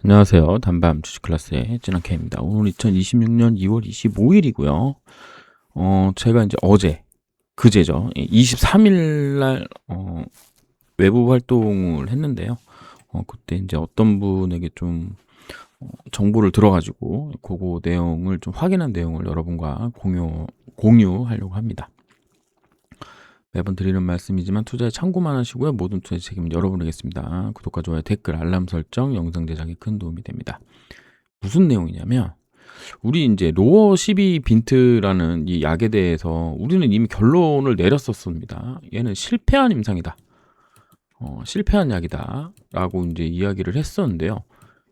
안녕하세요. 단밤 주식 클래스의 진학회입니다. 오늘 2026년 2월 25일이고요. 제가 이제 그제죠. 23일 날, 외부 활동을 했는데요. 그때 이제 어떤 분에게 좀, 정보를 들어가지고, 그거 내용을 좀 확인한 내용을 여러분과 공유하려고 합니다. 매번 드리는 말씀이지만 투자에 참고만 하시고요. 모든 투자의 책임은 여러분이겠습니다. 구독과 좋아요, 댓글, 알람 설정, 영상 제작에 큰 도움이 됩니다. 무슨 내용이냐면, 우리 이제 로어 12 빈트라는 이 약에 대해서 우리는 이미 결론을 내렸었습니다. 얘는 실패한 임상이다. 실패한 약이다라고 이제 이야기를 했었는데요.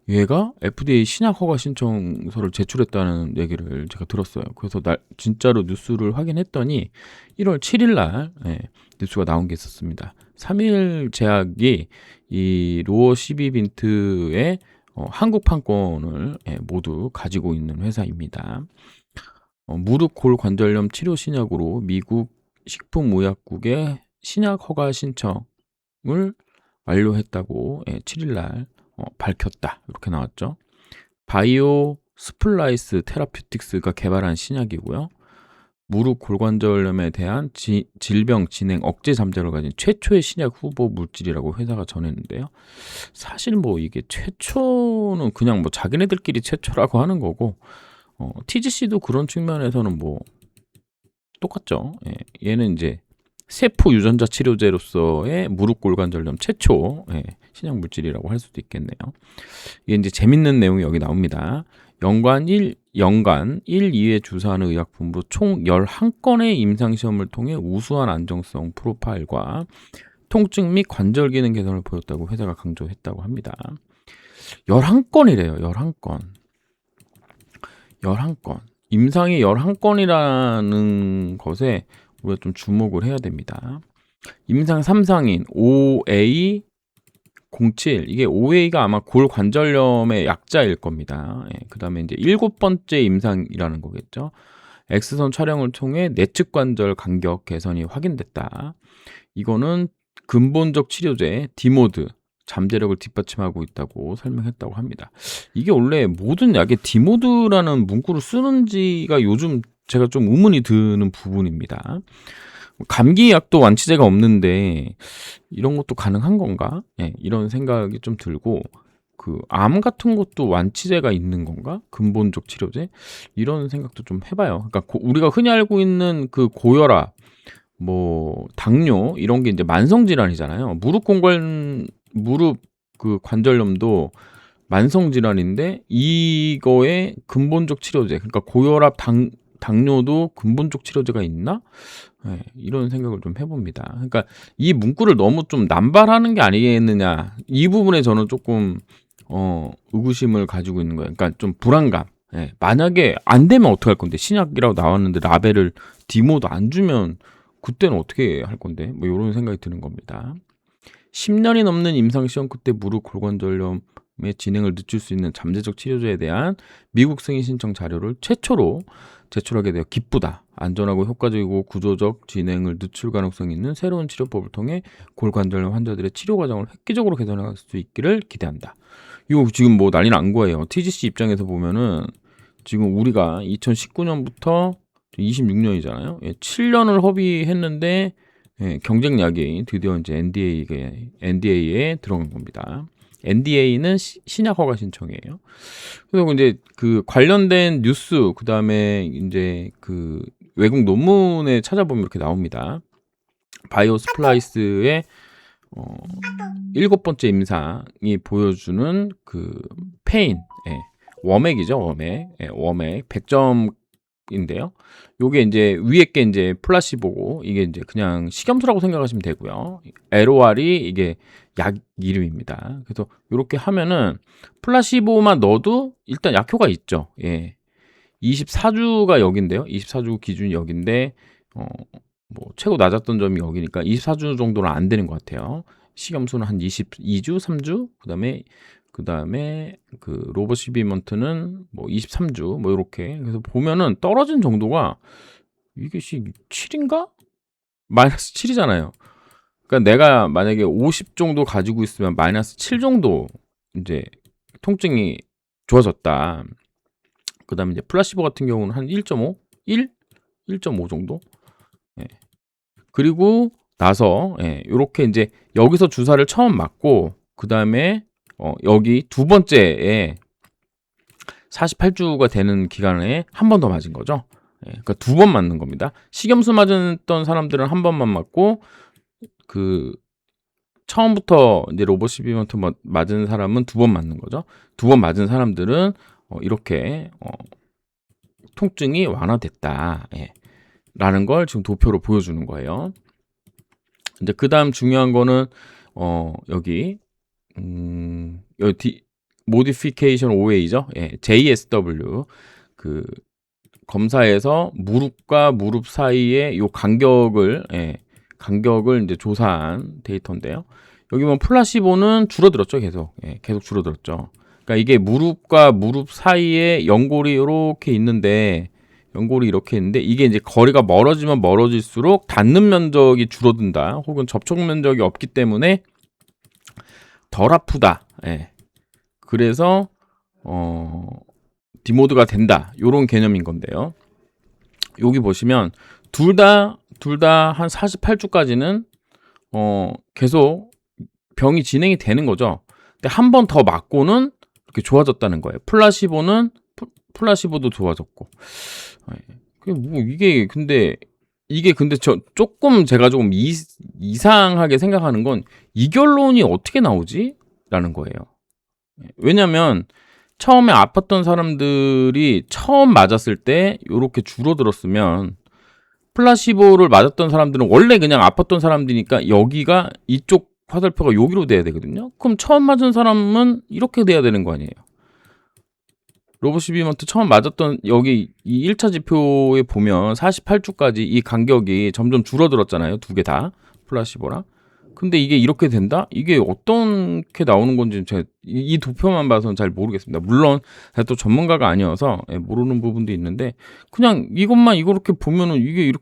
얘가 FDA 신약 허가 신청서를 제출했다는 얘기를 제가 들었어요. 그래서 진짜로 뉴스를 확인했더니 1월 7일 날 뉴스가 나온 게 있었습니다. 3일 제약이 이 로어 12 빈트의 한국 판권을 모두 가지고 있는 회사입니다. 무릎 골관절염 치료 신약으로 미국 식품의약국에 신약 허가 신청을 완료했다고 7일 날 밝혔다. 이렇게 나왔죠. 바이오 스플라이스 테라퓨틱스가 개발한 신약이고요. 무릎 골관절염에 대한 질병 진행 억제 잠재를 가진 최초의 신약 후보 물질이라고 회사가 전했는데요. 사실 뭐 이게 최초는 그냥 뭐 자기네들끼리 최초라고 하는 거고, TGC도 그런 측면에서는 뭐 똑같죠. 얘는 이제 세포 유전자 치료제로서의 무릎 골관절염 최초 신약 물질이라고 할 수도 있겠네요. 이게 이제 재밌는 내용이 여기 나옵니다. 연간 1, 2회 주사하는 의약품으로 총 11건의 임상시험을 통해 우수한 안정성 프로파일과 통증 및 관절 기능 개선을 보였다고 회사가 강조했다고 합니다. 11건이래요. 11건. 11건. 임상이 11건이라는 것에 우리가 좀 주목을 해야 됩니다. 임상 3상인 OA07, 이게 OA가 아마 골관절염의 약자일 겁니다. 그 다음에 이제 7번째 임상이라는 거겠죠. X선 촬영을 통해 내측 관절 간격 개선이 확인됐다. 이거는 근본적 치료제 디모드, 잠재력을 뒷받침하고 있다고 설명했다고 합니다. 이게 원래 모든 약에 디모드라는 문구를 쓰는지가 요즘 제가 좀 의문이 드는 부분입니다. 감기약도 완치제가 없는데 이런 것도 가능한 건가? 이런 생각이 좀 들고, 그 암 같은 것도 완치제가 있는 건가? 근본적 치료제? 이런 생각도 좀 해봐요. 그러니까 우리가 흔히 알고 있는 그 고혈압, 뭐 당뇨 이런 게 이제 만성 질환이잖아요. 무릎 그 관절염도 만성 질환인데 이거의 근본적 치료제, 그러니까 고혈압, 당뇨도 근본적 치료제가 있나? 이런 생각을 좀 해봅니다. 그러니까 이 문구를 너무 좀 남발하는 게 아니겠느냐, 이 부분에 저는 조금 의구심을 가지고 있는 거예요. 그러니까 좀 불안감. 만약에 안 되면 어떡할 건데, 신약이라고 나왔는데 라벨을 디모도 안 주면 그때는 어떻게 할 건데, 뭐 이런 생각이 드는 겁니다. 10년이 넘는 임상시험 끝에 무릎 골관절염의 진행을 늦출 수 있는 잠재적 치료제에 대한 미국 승인 신청 자료를 최초로 제출하게 되어 기쁘다. 안전하고 효과적이고 구조적 진행을 늦출 가능성이 있는 새로운 치료법을 통해 골관절염 환자들의 치료 과정을 획기적으로 개선할 수 있기를 기대한다. 이거 지금 뭐 난리 난 거예요. TGC 입장에서 보면은 지금 우리가 2019년부터 26년이잖아요. 7년을 허비했는데 경쟁약이 드디어 이제 NDA에 들어간 겁니다. NDA는 신약 허가 신청이에요. 그리고 이제 그 관련된 뉴스, 그 다음에 이제 그 외국 논문에 찾아보면 이렇게 나옵니다. 바이오 스플라이스의 7번째 임상이 보여주는 그 페인, 워맥이죠, 워맥 100점인데요. 요게 이제 위에 게 이제 플라시보고, 이게 이제 그냥 식염수라고 생각하시면 되고요. LOR이 이게 약 이름입니다. 그래서 이렇게 하면은 플라시보만 넣어도 일단 약효가 있죠. 24주가 여긴데요. 24주 기준이 여긴데, 뭐 최고 낮았던 점이 여기니까 24주 정도는 안 되는 것 같아요. 식염수는 한 22주, 3주, 그다음에 그 로버 시비먼트는 뭐 23주, 뭐 이렇게. 그래서 보면은 떨어진 정도가 이게 7인가? 마이너스 7이잖아요. 그러니까 내가 만약에 50 정도 가지고 있으면 마이너스 7 정도 이제 통증이 좋아졌다. 그다음에 이제 플라시보 같은 경우는 한 1.5, 1.5 정도. 예. 그리고 나서 요렇게 이제 여기서 주사를 처음 맞고 그다음에 여기 두 번째에 48주가 되는 기간에 한 번 더 맞은 거죠. 그러니까 두 번 맞는 겁니다. 식염수 맞았던 사람들은 한 번만 맞고 그 처음부터 이제 로보시비먼트 맞은 사람은 두 번 맞는 거죠. 두 번 맞은 사람들은 이렇게 통증이 완화됐다. 라는 걸 지금 도표로 보여주는 거예요. 근데 그 다음 중요한 거는 여기 모디피케이션 OA죠. JSW 그 검사에서 무릎과 무릎 사이의 요 간격을 이제 조사한 데이터인데요. 여기 보면 플라시보는 줄어들었죠. 계속 줄어들었죠. 그러니까 이게 무릎과 무릎 사이에 연골이 이렇게 있는데 이게 이제 거리가 멀어지면 멀어질수록 닿는 면적이 줄어든다. 혹은 접촉 면적이 없기 때문에 덜 아프다. 그래서 디모드가 된다. 요런 개념인 건데요. 여기 보시면 둘 다 한 48주까지는 계속 병이 진행이 되는 거죠. 근데 한 번 더 맞고는 이렇게 좋아졌다는 거예요. 플라시보도 좋아졌고. 이게 근데 조금 제가 조금 이상하게 생각하는 건 이 결론이 어떻게 나오지? 라는 거예요. 왜냐면 처음에 아팠던 사람들이 처음 맞았을 때 이렇게 줄어들었으면 플라시보를 맞았던 사람들은 원래 그냥 아팠던 사람들이니까 여기가 이쪽 화살표가 여기로 돼야 되거든요. 그럼 처음 맞은 사람은 이렇게 돼야 되는 거 아니에요. 로보시비먼트 처음 맞았던 여기 이 1차 지표에 보면 48주까지 이 간격이 점점 줄어들었잖아요. 두 개 다 플라시보랑. 근데 이게 이렇게 된다? 이게 어떻게 나오는 건지 제가 이 도표만 봐서는 잘 모르겠습니다. 물론 제가 또 전문가가 아니어서 모르는 부분도 있는데 그냥 이렇게 보면은 이게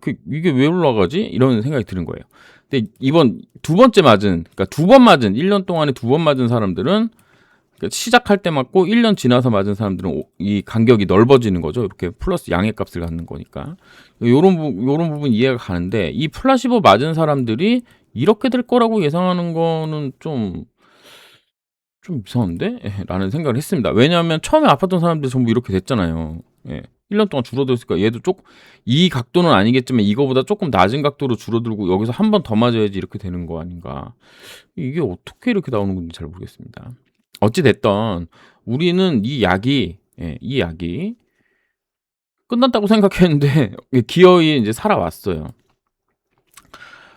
왜 올라가지? 이런 생각이 드는 거예요. 근데 이번 두 번째 맞은, 그러니까 두 번 맞은 1년 동안에 두 번 맞은 사람들은 시작할 때 맞고 1년 지나서 맞은 사람들은 이 간격이 넓어지는 거죠. 이렇게 플러스 양의 값을 갖는 거니까. 요런 부분 이해가 가는데 이 플라시보 맞은 사람들이 이렇게 될 거라고 예상하는 거는 좀 이상한데? 라는 생각을 했습니다. 왜냐하면 처음에 아팠던 사람들 전부 이렇게 됐잖아요. 1년 동안 줄어들었으니까 얘도 이 각도는 아니겠지만 이거보다 조금 낮은 각도로 줄어들고 여기서 한 번 더 맞아야지 이렇게 되는 거 아닌가. 이게 어떻게 이렇게 나오는 건지 잘 모르겠습니다. 어찌 됐던 우리는 이 약이 끝났다고 생각했는데 기어이 이제 살아왔어요.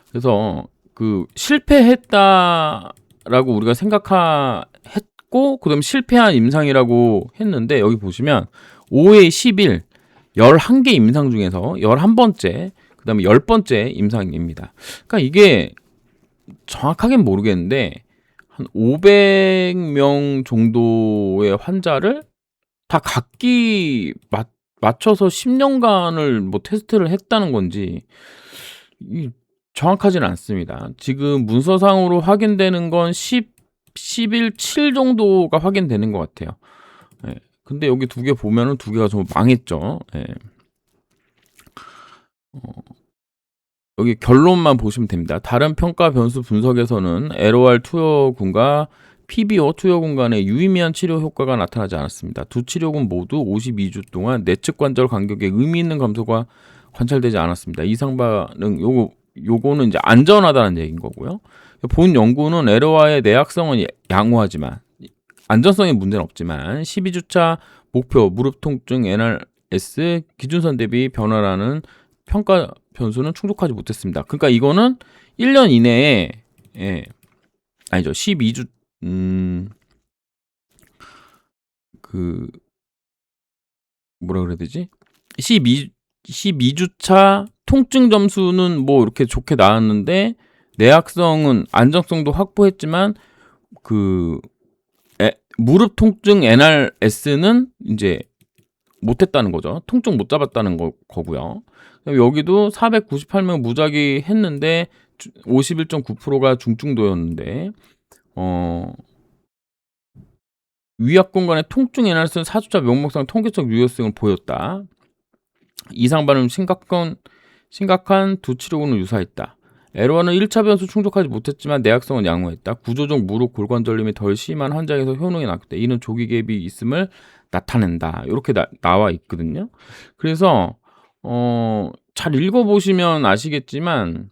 그래서 그 실패했다라고 우리가 생각했고 그다음 실패한 임상이라고 했는데 여기 보시면 5회 10일 11개 임상 중에서 11번째 그다음에 10번째 임상입니다. 그러니까 이게 정확하게는 모르겠는데 한 500명 정도의 환자를 다 각기 맞춰서 10년간을 뭐 테스트를 했다는 건지 정확하지는 않습니다. 지금 문서상으로 확인되는 건 11, 7 정도가 확인되는 것 같아요. 근데 여기 두 개 보면은 두 개가 좀 망했죠. 여기 결론만 보시면 됩니다. 다른 평가 변수 분석에서는 LOR 투여군과 PBO 투여군 간의 유의미한 치료 효과가 나타나지 않았습니다. 두 치료군 모두 52주 동안 내측 관절 간격에 의미 있는 감소가 관찰되지 않았습니다. 이상 반응 요거는 이제 안전하다는 얘기인 거고요. 본 연구는 LOR의 내약성은 양호하지만 안전성에 문제는 없지만 12주차 목표 무릎 통증 NRS 기준선 대비 변화라는 평가 변수는 충족하지 못했습니다. 그러니까 이거는 1년 이내에 아니죠. 12주 그 뭐라 그래야 되지? 12주차 통증 점수는 뭐 이렇게 좋게 나왔는데 내약성은 안정성도 확보했지만 그 무릎 통증 NRS는 이제 못했다는 거죠. 통증 못 잡았다는 거고요. 여기도 498명 무작위 했는데 51.9%가 중증도였는데 위약권 간의 통증 에너지는 사주자 명목상 통계적 유효성을 보였다. 이상 반응 심각한 두 치료군을 유사했다. 에러와는 1차 변수 충족하지 못했지만 내약성은 양호했다. 구조적 무릎 골관 전림이 덜 심한 환자에서 효능이 나왔다. 이는 조기 개입이 있음을 나타낸다. 이렇게 나와 있거든요. 그래서 잘 읽어보시면 아시겠지만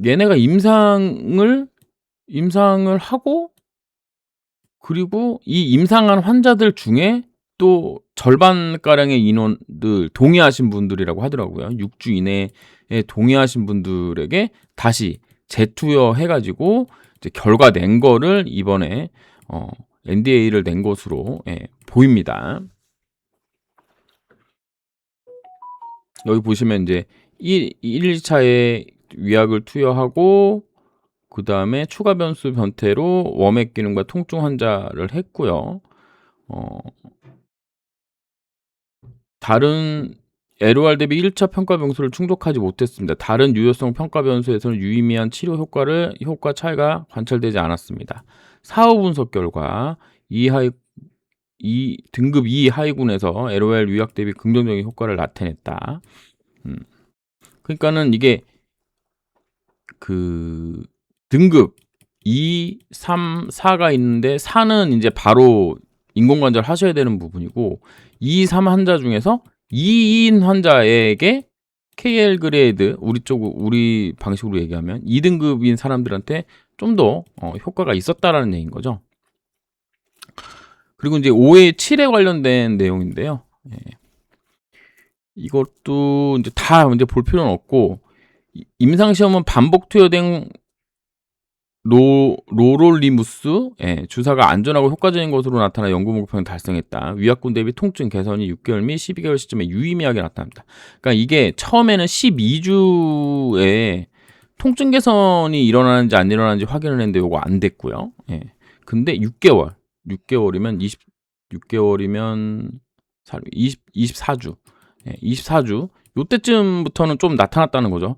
얘네가 임상을 하고 그리고 이 임상한 환자들 중에 또 절반가량의 인원들 동의하신 분들이라고 하더라고요. 6주 이내에 동의하신 분들에게 다시 재투여해가지고 이제 결과 낸 거를 이번에 NDA를 낸 것으로 보입니다. 여기 보시면 이제 1차에 위약을 투여하고 그 다음에 추가 변수 변태로 워맥 기능과 통증 환자를 했고요. 다른 LOR 대비 1차 평가 변수를 충족하지 못했습니다. 다른 유효성 평가 변수에서는 유의미한 치료 효과 차이가 관찰되지 않았습니다. 사후 분석 결과 등급 2 하위군에서 LOR 위약 대비 긍정적인 효과를 나타냈다. 그러니까는 이게 그 등급 2, 3, 4가 있는데 4는 이제 바로 인공관절 하셔야 되는 부분이고 2, 3 환자 중에서 2인 환자에게 KL 그레이드 우리 방식으로 얘기하면 2등급인 사람들한테 좀 더 효과가 있었다라는 얘기인 거죠. 그리고 이제 5회 7에 관련된 내용인데요. 이것도 이제 다 이제 볼 필요는 없고 임상 시험은 반복 투여된 로롤리무스 주사가 안전하고 효과적인 것으로 나타나 연구 목표는 달성했다. 위약군 대비 통증 개선이 6개월 및 12개월 시점에 유의미하게 나타납니다. 그러니까 이게 처음에는 12주에 통증 개선이 일어나는지 안 일어나는지 확인을 했는데 이거 안 됐고요. 근데 6개월이면 24주 24주 요때쯤부터는 좀 나타났다는 거죠.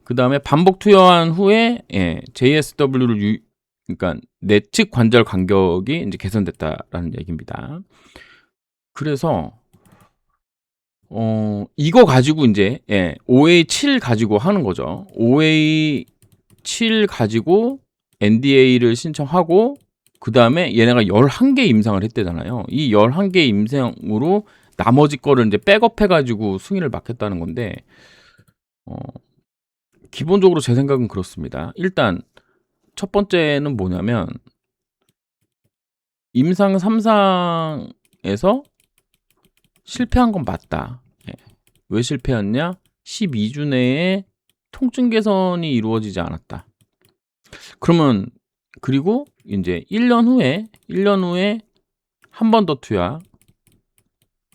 그 다음에 반복 투여한 후에 JSW를 그러니까 내측 관절 간격이 이제 개선됐다라는 얘기입니다. 그래서 이거 가지고 이제 OA7 가지고 하는 거죠. OA7 가지고 NDA를 신청하고 그 다음에 얘네가 11개 임상을 했대잖아요. 이 11개 임상으로 나머지 거를 이제 백업해가지고 승인을 받겠다는 건데 기본적으로 제 생각은 그렇습니다. 일단 첫 번째는 뭐냐면 임상 3상에서 실패한 건 맞다. 왜 실패했냐? 12주 내에 통증 개선이 이루어지지 않았다. 그러면 그리고 이제 1년 후에 한 번 더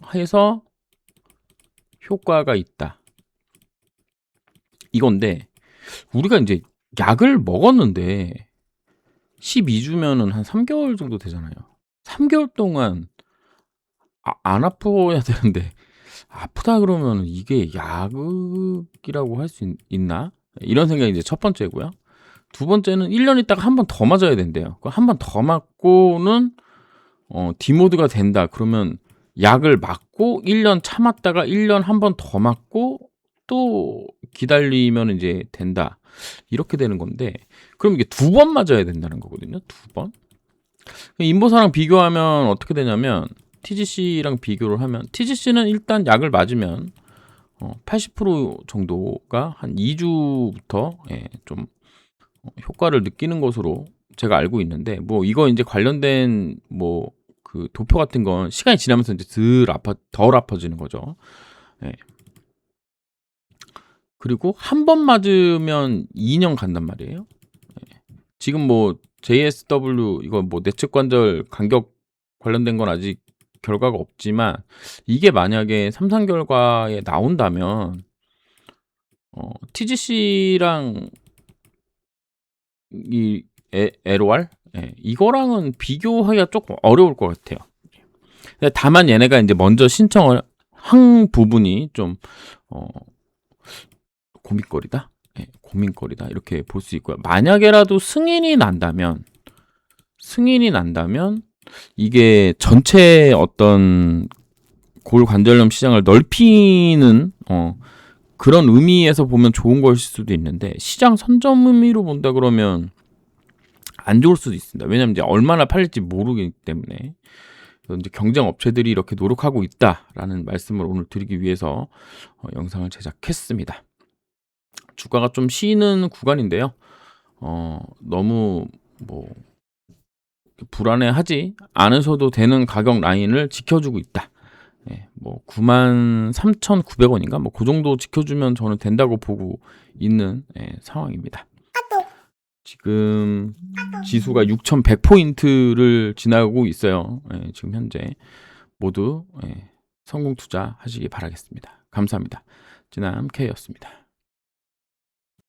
투여해서 효과가 있다. 이건데 우리가 이제 약을 먹었는데 12주면은 한 3개월 정도 되잖아요. 3개월 동안 안 아파야 되는데 아프다 그러면 이게 약이라고 할 수 있나? 이런 생각이 이제 첫 번째고요. 두 번째는 1년 있다가 한 번 더 맞아야 된대요. 한 번 더 맞고는 디모드가 된다. 그러면 약을 맞고 1년 참았다가 1년 한 번 더 맞고 또 기다리면 이제 된다. 이렇게 되는 건데 그럼 이게 2번 맞아야 된다는 거거든요. 2번. 인보사랑 비교하면 어떻게 되냐면 TGC랑 비교를 하면 TGC는 일단 약을 맞으면 80% 정도가 한 2주부터 좀 효과를 느끼는 것으로 제가 알고 있는데 뭐 이거 이제 관련된 뭐 그 도표 같은 건 시간이 지나면서 이제 덜 아파지는 거죠. 그리고 한 번 맞으면 2년 간단 말이에요. 지금 뭐 JSW 이거 뭐 내측 관절 간격 관련된 건 아직 결과가 없지만 이게 만약에 3상 결과에 나온다면 TGC랑 이 LOR 이거랑은 비교하기가 조금 어려울 것 같아요. 다만 얘네가 이제 먼저 신청을 한 부분이 좀 고민거리다 이렇게 볼 수 있고요. 만약에라도 승인이 난다면 승인이 난다면 이게 전체 어떤 골관절염 시장을 넓히는 그런 의미에서 보면 좋은 것일 수도 있는데, 시장 선점 의미로 본다 그러면 안 좋을 수도 있습니다. 왜냐하면 이제 얼마나 팔릴지 모르기 때문에. 이제 경쟁 업체들이 이렇게 노력하고 있다라는 말씀을 오늘 드리기 위해서 영상을 제작했습니다. 주가가 좀 쉬는 구간인데요. 너무 뭐 불안해하지 않으셔도 되는 가격 라인을 지켜주고 있다. 뭐 93,900원인가 뭐 그 정도 지켜주면 저는 된다고 보고 있는 상황입니다. 지금 지수가 6,100포인트를 지나고 있어요. 지금 현재 모두 성공 투자하시기 바라겠습니다. 감사합니다. 진함 K였습니다.